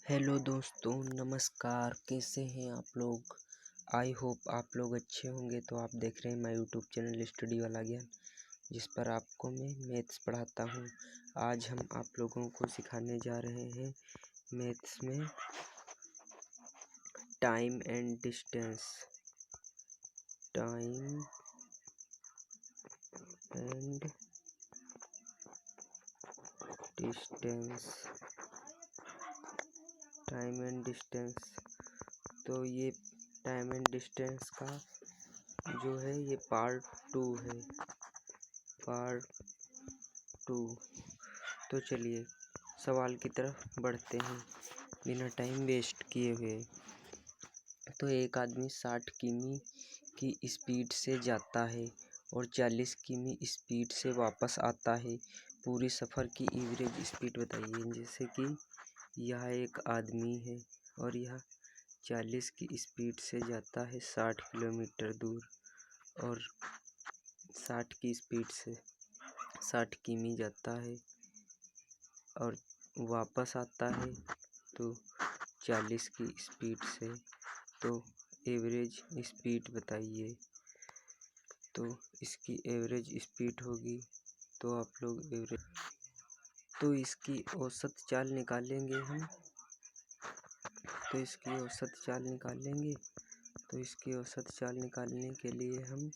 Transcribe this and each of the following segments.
Hello दोस्तों, नमस्कार। कैसे हैं आप लोग? आई होप आप लोग अच्छे होंगे। तो आप देख रहे हैं माय यूट्यूब चैनल स्टडी वाला ज्ञान, जिस पर आपको मैं मैथ्स पढ़ाता हूं। आज हम आप लोगों को सिखाने जा रहे हैं मैथ्स में time and distance. Time and distance. Time and distance. तो ये टाइम एंड डिस्टेंस का जो है ये पार्ट 2 है। पार्ट 2। तो चलिए सवाल की तरफ बढ़ते हैं बिना टाइम वेस्ट किए हुए। तो एक आदमी 60 किमी की स्पीड से जाता है और 40 किमी स्पीड से वापस आता है। पूरी सफ़र की एवरेज स्पीड बताइए। जैसे कि यह एक आदमी है और यह 40 की स्पीड से जाता है 60 किलोमीटर दूर, और 60 की स्पीड से 60 किमी जाता है और वापस आता है तो 40 की स्पीड से। तो एवरेज स्पीड बताइए। तो इसकी एवरेज स्पीड होगी, तो आप लोग तो इसकी औसत चाल निकालेंगे हम। तो इसकी औसत चाल निकालेंगे। तो इसकी औसत चाल निकालने के लिए हम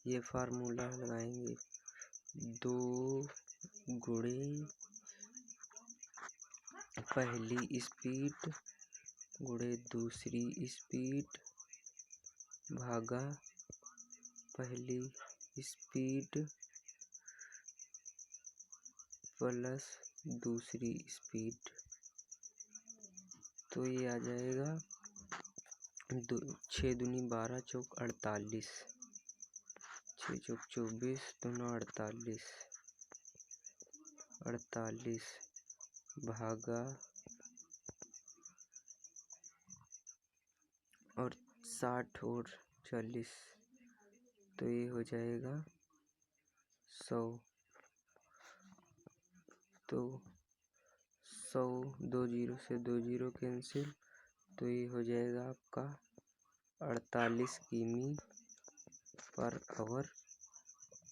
ये फार्मूला लगाएंगे। 2 गुणे पहली स्पीड गुणे दूसरी स्पीड भागा पहली स्पीड प्लस दूसरी स्पीड। तो ये आ जाएगा 6 दूनी 12 चौक 48, 6 चौक 24, दूना 48 भागा और 60 और 40, तो ये हो जाएगा 100। तो 100, 2 जीरो से 2 जीरो कैंसिल, तो ये हो जाएगा आपका 48 किमी पर आवर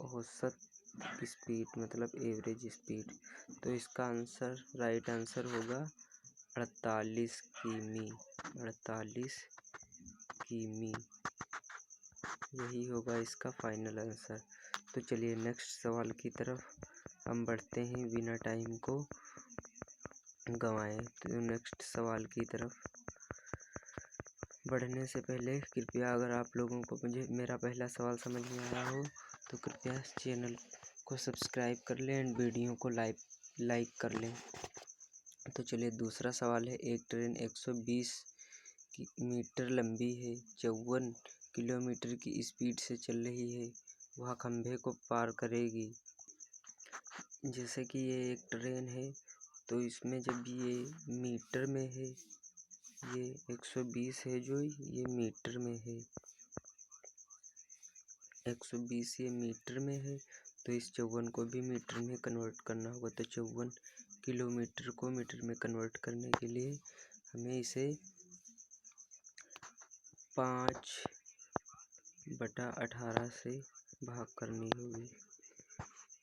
औसत स्पीड, मतलब एवरेज स्पीड। तो इसका आंसर, राइट आंसर होगा 48 किमी। 48 किमी यही होगा इसका फाइनल आंसर। तो चलिए नेक्स्ट सवाल की तरफ हम बढ़ते हैं बिना टाइम को गंवाए। तो नेक्स्ट सवाल की तरफ बढ़ने से पहले कृपया, अगर आप लोगों को मेरा पहला सवाल समझ में आया हो तो कृपया चैनल को सब्सक्राइब कर लें एंड वीडियो को लाइक कर लें। तो चलिए दूसरा सवाल है। एक ट्रेन 120 मीटर लंबी है, 54 किलोमीटर की स्पीड से चल रही है। वह खंभे को पार करेगी। जैसे कि ये एक ट्रेन है, तो इसमें जब ये मीटर में है, ये 120 है जो ये मीटर में है, 120 ये मीटर में है, तो इस 54 को भी मीटर में कन्वर्ट करना होगा। तो 54 किलोमीटर को मीटर में कन्वर्ट करने के लिए हमें इसे 5/18 से भाग करनी होगी।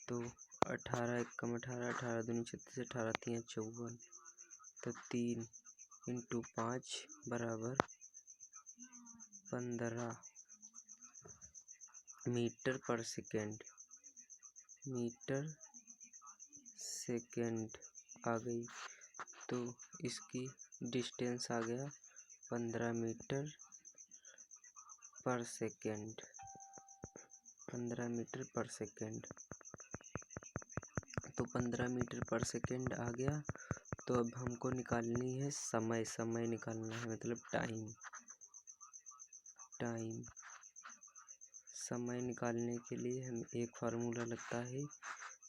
तो 18 एकम 18, 18 दूनी 36, 18 तियां 54, तो 3 × 5 बराबर 15 मीटर पर सेकेंड। मीटर सेकेंड आ गई। तो इसकी डिस्टेंस आ गया 15 मीटर पर सेकेंड। 15 मीटर पर सेकेंड। तो 15 मीटर पर सेकेंड आ गया। तो अब हमको निकालनी है समय निकालना है, मतलब टाइम। समय निकालने के लिए हम एक फार्मूला लगता है,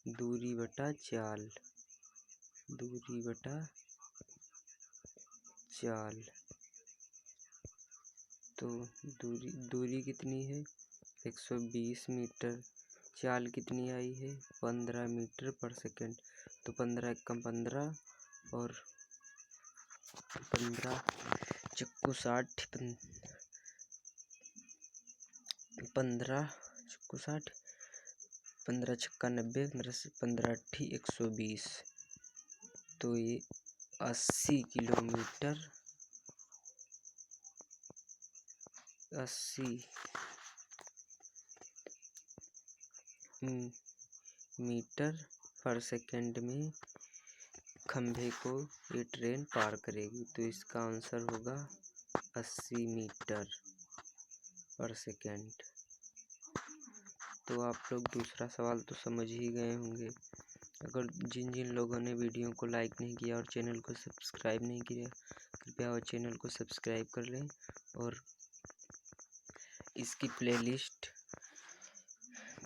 दूरी बटा चाल। दूरी बटा चाल। तो दूरी कितनी है? 120 मीटर। चाल कितनी आई है? 15 मीटर पर सेकेंड। तो 15 एकम 15 और 15 चक्कू 60, 15 चक्कू 60, 15 छक्का 90, 15 अट्ठी 120। तो ये 80 किलोमीटर 80 मीटर पर सेकंड में खंभे को ये ट्रेन पार करेगी। तो इसका आंसर होगा 80 मीटर पर सेकंड। तो आप लोग दूसरा सवाल तो समझ ही गए होंगे। अगर जिन जिन लोगों ने वीडियो को लाइक नहीं किया और चैनल को सब्सक्राइब नहीं किया, कृपया वो चैनल को सब्सक्राइब कर लें और इसकी प्लेलिस्ट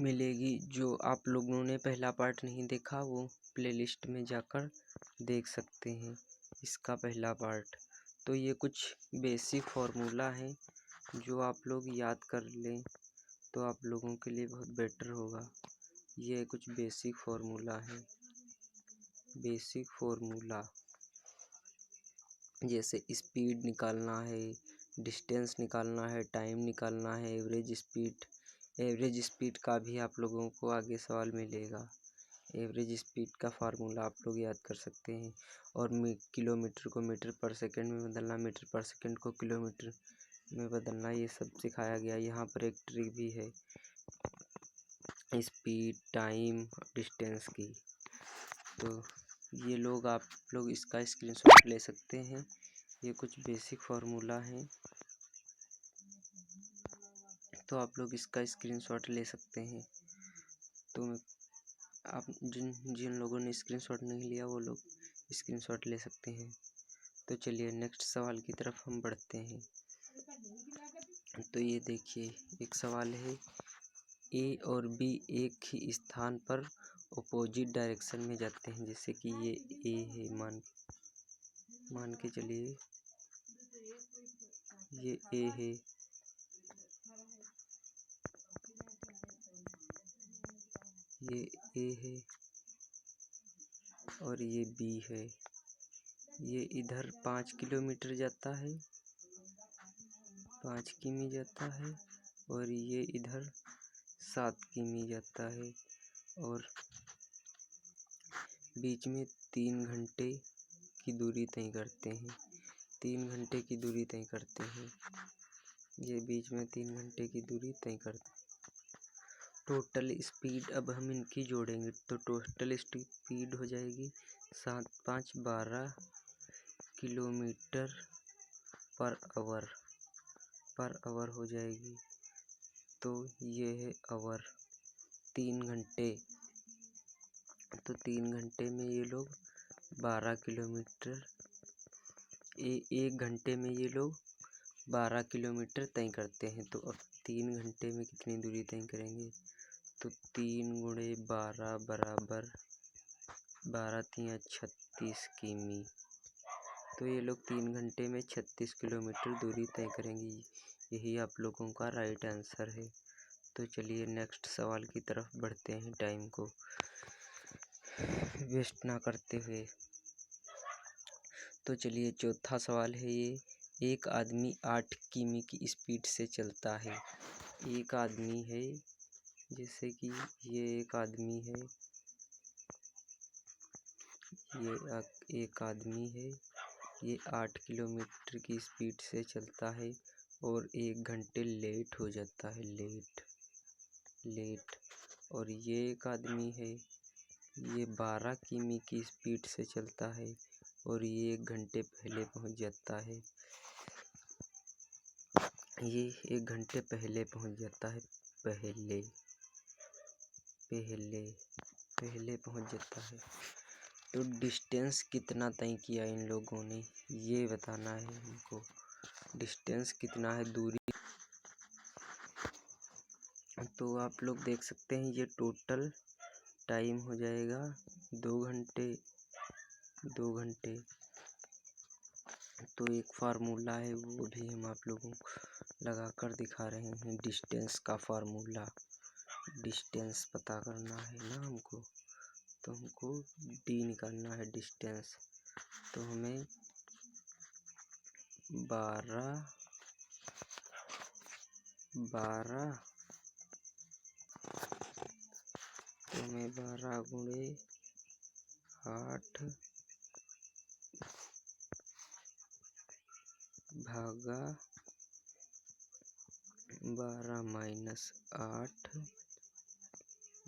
मिलेगी। जो आप लोगों ने पहला पार्ट नहीं देखा वो प्लेलिस्ट में जाकर देख सकते हैं इसका पहला पार्ट। तो ये कुछ बेसिक फार्मूला है जो आप लोग याद कर लें तो आप लोगों के लिए बहुत बेटर होगा। ये कुछ बेसिक फार्मूला है। बेसिक फार्मूला जैसे स्पीड निकालना है, डिस्टेंस निकालना है, टाइम निकालना है, एवरेज स्पीड का भी आप लोगों को आगे सवाल मिलेगा। एवरेज स्पीड का फार्मूला आप लोग याद कर सकते हैं। और किलोमीटर को मीटर पर सेकंड में बदलना, मीटर पर सेकंड को किलोमीटर में बदलना, ये सब सिखाया गया। यहाँ पर एक ट्रिक भी है स्पीड, टाइम, डिस्टेंस की। तो ये लोग आप लोग इसका स्क्रीनशॉट ले सकते हैं। ये कुछ बेसिक फार्मूला हैं तो आप लोग इसका स्क्रीनशॉट ले सकते हैं। तो आप जिन लोगों ने स्क्रीनशॉट नहीं लिया वो लोग स्क्रीनशॉट ले सकते हैं। तो चलिए नेक्स्ट सवाल की तरफ हम बढ़ते हैं। तो ये देखिए एक सवाल है, ए और बी एक ही स्थान पर अपोजिट डायरेक्शन में जाते हैं। जैसे कि ये ए है, मान के चलिए ये ए है, ये ए है और ये बी है। ये इधर 5 किलोमीटर जाता है, 5 किमी जाता है और ये इधर 7 किमी जाता है और बीच में 3 घंटे की दूरी तय करते हैं। 3 घंटे की दूरी तय करते हैं। ये बीच में 3 घंटे की दूरी तय करते हैं। टोटल स्पीड अब हम इनकी जोड़ेंगे तो टोटल स्पीड हो जाएगी 7 5 12 किलोमीटर पर आवर हो जाएगी। तो ये है आवर। 3 घंटे, तो 3 घंटे में ये लोग 12 किलोमीटर, एक घंटे में ये लोग 12 किलोमीटर तय करते हैं। तो अब 3 घंटे में कितनी दूरी तय करेंगे? तो 3 गुणे 12 बराबर 12 तिया 36 किमी। तो ये लोग 3 घंटे में 36 किलोमीटर दूरी तय करेंगे। यही आप लोगों का राइट आंसर है। तो चलिए नेक्स्ट सवाल की तरफ बढ़ते हैं टाइम को वेस्ट ना करते हुए। तो चलिए चौथा सवाल है ये, एक आदमी 8 किमी की स्पीड से चलता है। एक आदमी है, जैसे कि ये एक आदमी है, ये एक आदमी है, ये 8 किलोमीटर की स्पीड से चलता है और 1 घंटे लेट हो जाता है, लेट। और ये एक आदमी है, ये 12 किमी की स्पीड से चलता है और ये 1 घंटे पहले पहुंच जाता है। ये 1 घंटे पहले पहुंच जाता है, पहले पहुंच जाता है। तो डिस्टेंस कितना तय किया इन लोगों ने ये बताना है हमको। डिस्टेंस कितना है, दूरी। तो आप लोग देख सकते हैं ये टोटल टाइम हो जाएगा 2 घंटे। तो एक फार्मूला है वो भी हम आप लोगों को लगा कर दिखा रहे हैं। डिस्टेंस का फार्मूला, डिस्टेंस पता करना है ना हमको, तो हमको डी निकालना है डिस्टेंस। तो हमें 12 तो मैं 12 गुणे 8 भागा 12 माइनस 8,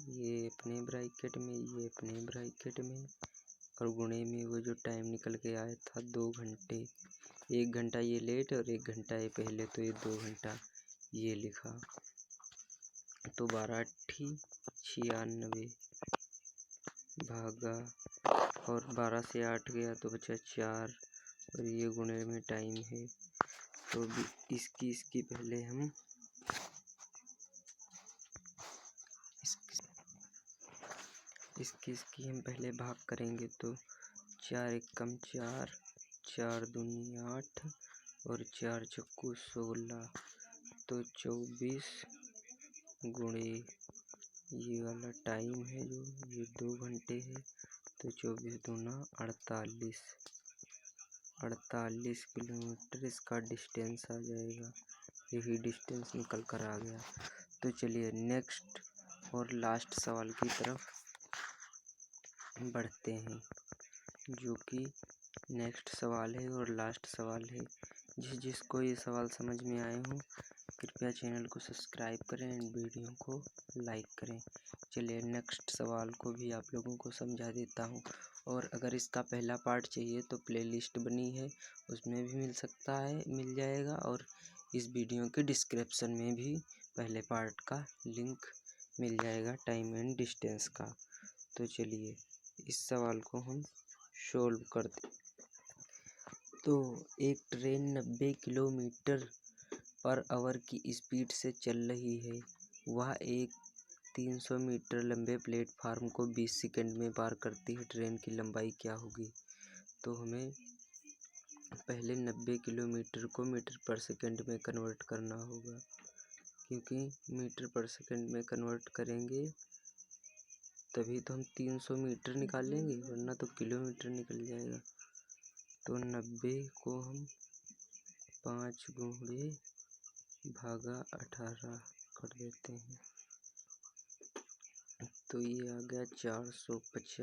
ये अपने ब्रैकेट में, ये अपने ब्रैकेट में, और गुणे में वो जो टाइम निकल के आया था 2 घंटे, 1 घंटा ये लेट और 1 घंटा ये पहले, तो ये 2 घंटा ये लिखा। तो 12 × 96 भागा, और 12 से 8 गया तो बचा 4, और ये गुणे में टाइम है। तो इसकी पहले हम इसकी हम पहले भाग करेंगे। तो 4 एकम 4, 4 दूनी 8 और 4 चक्कू 16, तो 24 गुणे ये वाला टाइम है जो ये 2 घंटे है, तो 24 दूना 48, 48 किलोमीटर इसका डिस्टेंस आ जाएगा। यही डिस्टेंस निकल कर आ गया। तो चलिए नेक्स्ट और लास्ट सवाल की तरफ बढ़ते हैं, जो कि नेक्स्ट सवाल है और लास्ट सवाल है। जिसको ये सवाल समझ में आए हों कृपया चैनल को सब्सक्राइब करें एंड वीडियो को लाइक करें। चलिए नेक्स्ट सवाल को भी आप लोगों को समझा देता हूँ, और अगर इसका पहला पार्ट चाहिए तो प्लेलिस्ट बनी है, उसमें भी मिल जाएगा, और इस वीडियो के डिस्क्रिप्शन में भी पहले पार्ट का लिंक मिल जाएगा टाइम एंड डिस्टेंस का। तो चलिए इस सवाल को हम सोल्व करते। तो एक ट्रेन 90 किलोमीटर पर आवर की स्पीड से चल रही है। वह एक 300 मीटर लंबे प्लेटफार्म को 20 सेकंड में पार करती है। ट्रेन की लंबाई क्या होगी? तो हमें पहले 90 किलोमीटर को मीटर पर सेकंड में कन्वर्ट करना होगा, क्योंकि मीटर पर सेकंड में कन्वर्ट करेंगे तभी तो हम 300 मीटर निकालेंगे, वरना तो किलोमीटर निकल जाएगा। तो 90 को हम 5 गुणे भागा 18 कर देते हैं, तो ये आ गया 450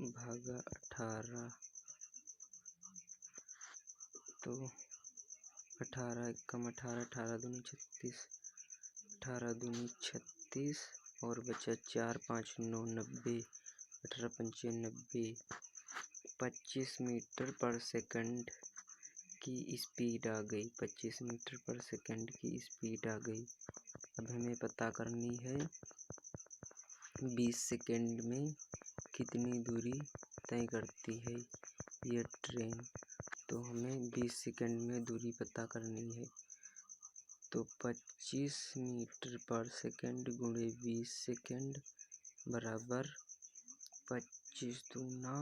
भागा 18। तो 18 एकम 18, 18 दूनी 36, 18 दूनी 36 और बचा 4 5 9 90, 18 पंचे 90, 25 मीटर पर सेकंड की स्पीड आ गई। 25 मीटर पर सेकंड की स्पीड आ गई। अब हमें पता करनी है 20 सेकंड में कितनी दूरी तय करती है ये ट्रेन। तो हमें 20 सेकंड में दूरी पता करनी है। तो 25 मीटर पर सेकंड गुणे 20 सेकंड बराबर 25 दूना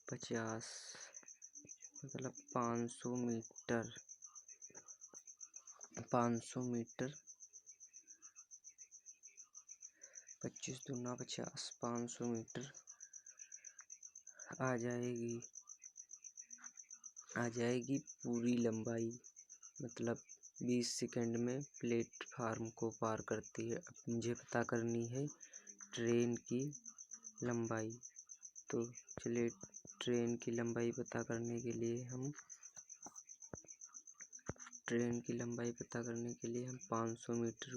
50, मतलब 500 मीटर। 500 मीटर 25 दूना 50, 500 मीटर आ जाएगी पूरी लंबाई, मतलब 20 सेकंड में प्लेटफार्म को पार करती है। अब मुझे पता करनी है ट्रेन की लंबाई। तो चलिए ट्रेन की लंबाई पता करने के लिए हम 500 मीटर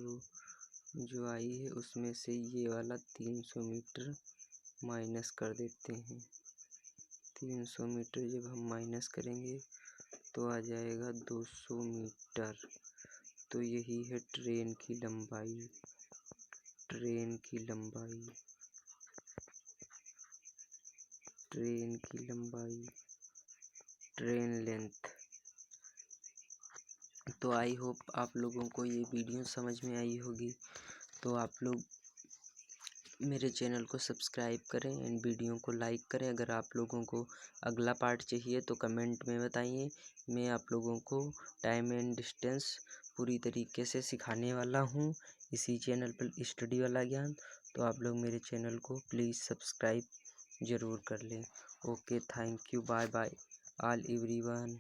जो आई है उसमें से ये वाला 300 मीटर माइनस कर देते हैं। 300 मीटर जब हम माइनस करेंगे तो आ जाएगा 200 मीटर। तो यही है ट्रेन की लंबाई। Train length. तो आई होप आप लोगों को ये वीडियो समझ में आई होगी। तो आप लोग मेरे चैनल को सब्सक्राइब करें एंड वीडियो को लाइक करें। अगर आप लोगों को अगला पार्ट चाहिए तो कमेंट में बताइए। मैं आप लोगों को टाइम एंड डिस्टेंस पूरी तरीके से सिखाने वाला हूँ इसी चैनल पर, स्टडी वाला ज्ञान। तो आप लोग मेरे चैनल को प्लीज़ सब्सक्राइब ज़रूर कर लें। Okay, thank you, bye bye all everyone.